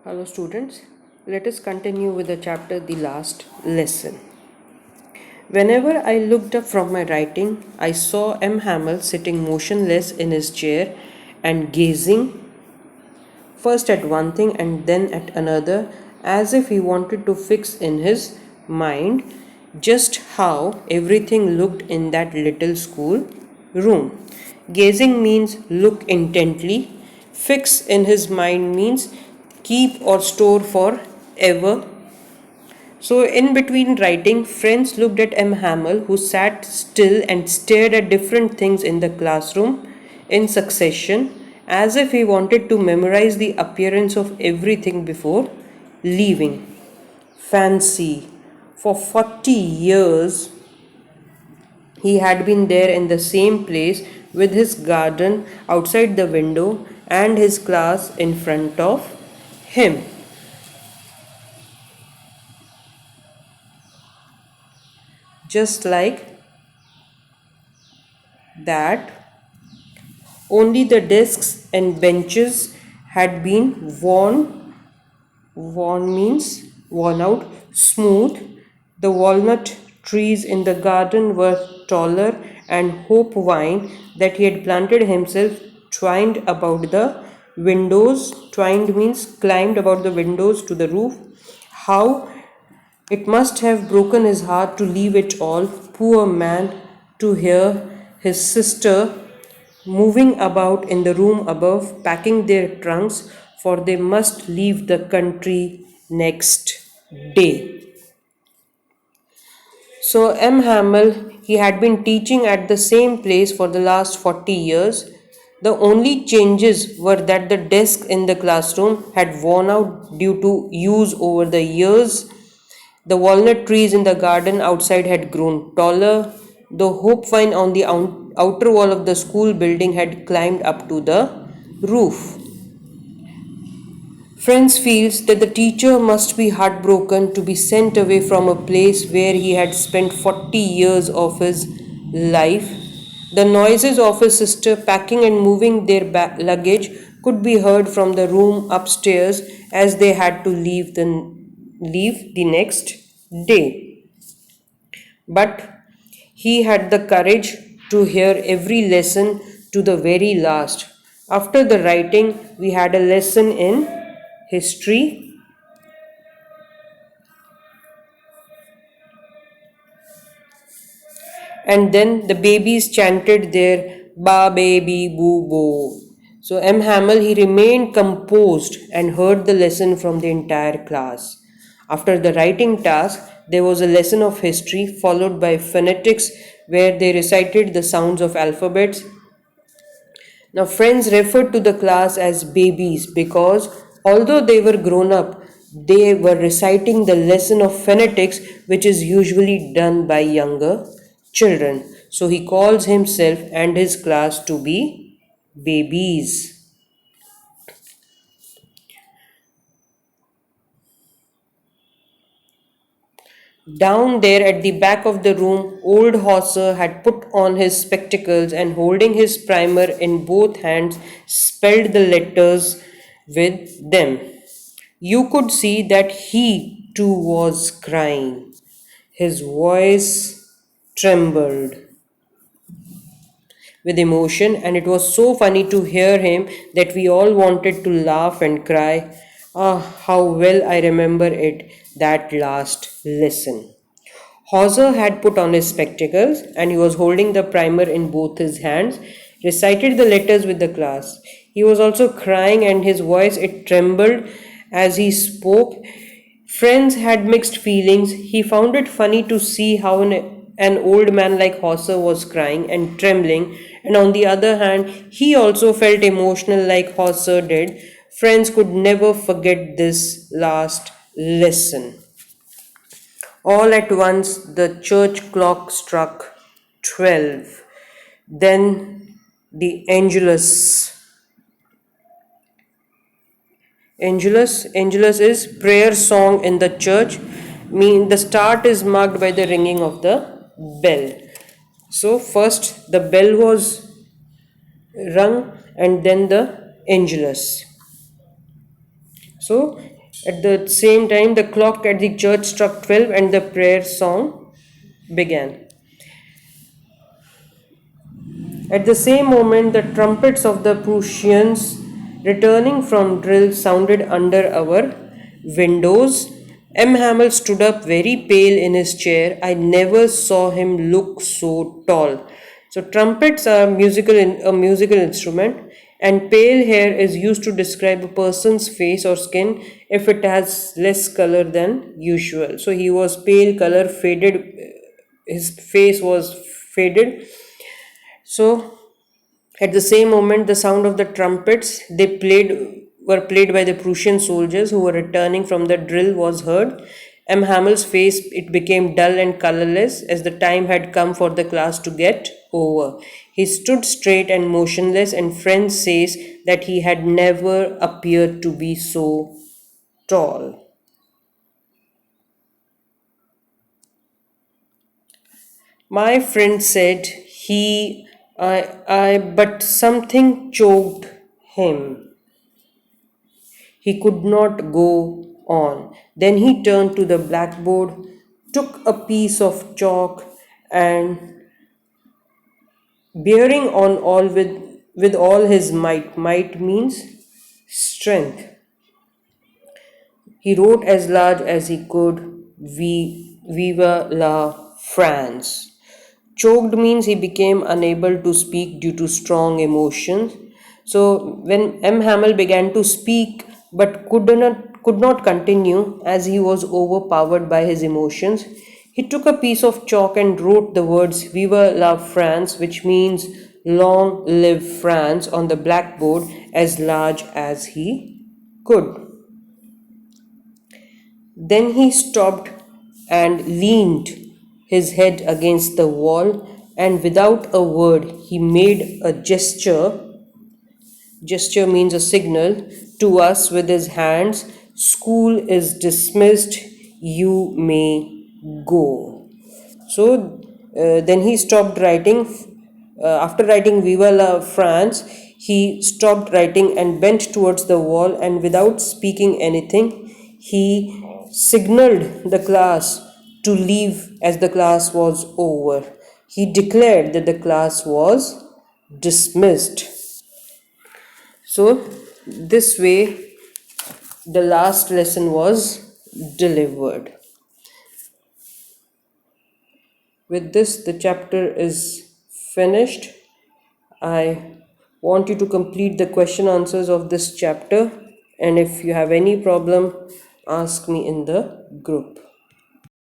Hello students, let us continue with the chapter The Last Lesson. Whenever I looked up from my writing, I saw M. Hamel sitting motionless in his chair and gazing first at one thing and then at another as if he wanted to fix in his mind just how everything looked in that little school room. Gazing means look intently, fix in his mind means keep or store for ever. So, in between writing, friends looked at M. Hamel, who sat still and stared at different things in the classroom in succession, as if he wanted to memorize the appearance of everything before leaving. Fancy. For 40 years, he had been there in the same place with his garden outside the window and his class in front of him. Just like that, only the desks and benches had been worn means worn out, smooth. The walnut trees in the garden were taller, and hope vine that he had planted himself twined about the windows. Twined means climbed about the windows to the roof. How it must have broken his heart to leave it all, poor man, to hear his sister moving about in the room above, packing their trunks, for they must leave the country next day. So, M. Hamel, he had been teaching at the same place for the last 40 years. The only changes were that the desks in the classroom had worn out due to use over the years. The walnut trees in the garden outside had grown taller. The hope vine on the outer wall of the school building had climbed up to the roof. Friends feels that the teacher must be heartbroken to be sent away from a place where he had spent 40 years of his life. The noises of his sister packing and moving their luggage could be heard from the room upstairs as they had to leave the next day. But he had the courage to hear every lesson to the very last. After the writing, we had a lesson in history, and then the babies chanted their ba baby boo boo. So M. Hamel, he remained composed and heard the lesson from the entire class. After the writing task, there was a lesson of history followed by phonetics where they recited the sounds of alphabets. Now, friends referred to the class as babies because although they were grown up, they were reciting the lesson of phonetics, which is usually done by younger children. So, he calls himself and his class to be babies. Down there at the back of the room, old Hauser had put on his spectacles and holding his primer in both hands, spelled the letters with them. You could see that he too was crying. His voice trembled with emotion, and it was so funny to hear him that we all wanted to laugh and cry. Ah, how well I remember it, that last lesson. Hauser had put on his spectacles and he was holding the primer in both his hands, recited the letters with the class. He was also crying and his voice it trembled as he spoke. Friends had mixed feelings. He found it funny to see how an old man like Hauser was crying and trembling, and on the other hand, he also felt emotional like Hauser did. Friends could never forget this last lesson. All at once, the church clock struck 12. Then the Angelus. Angelus is prayer song in the church. The start is marked by the ringing of the bell. So first the bell was rung and then the Angelus. So At the same time, the clock at the church struck 12 and the prayer song began. At the same moment, the trumpets of the Prussians returning from drill sounded under our windows. M. Hamel stood up very pale in his chair. I never saw him look so tall. So trumpets are a musical instrument, and pale hair is used to describe a person's face or skin if it has less color than usual. So he was pale color, faded. His face was faded. So at the same moment, the sound of the trumpets they played were played by the Prussian soldiers who were returning from the drill was heard. M. Hamel's face it became dull and colorless as the time had come for the class to get over. He stood straight and motionless, and friends says that he had never appeared to be so tall. My friend said but something choked him. He could not go on. Then he turned to the blackboard, took a piece of chalk, and bearing on all with all his might means strength. He wrote as large as he could, Viva la France. Choked means he became unable to speak due to strong emotions. So when M. Hamel began to speak but could not continue as he was overpowered by his emotions, he took a piece of chalk and wrote the words Viva la France, which means long live France, on the blackboard as large as he could. Then he stopped and leaned his head against the wall, and without a word, he made a gesture. Gesture means a signal to us with his hands. School is dismissed. You may go. So then he stopped writing. After writing Viva la France, he stopped writing and bent towards the wall, and without speaking anything, he signaled the class to leave as the class was over. He declared that the class was dismissed. So, this way, the last lesson was delivered. With this, the chapter is finished. I want you to complete the question answers of this chapter, and if you have any problem, ask me in the group.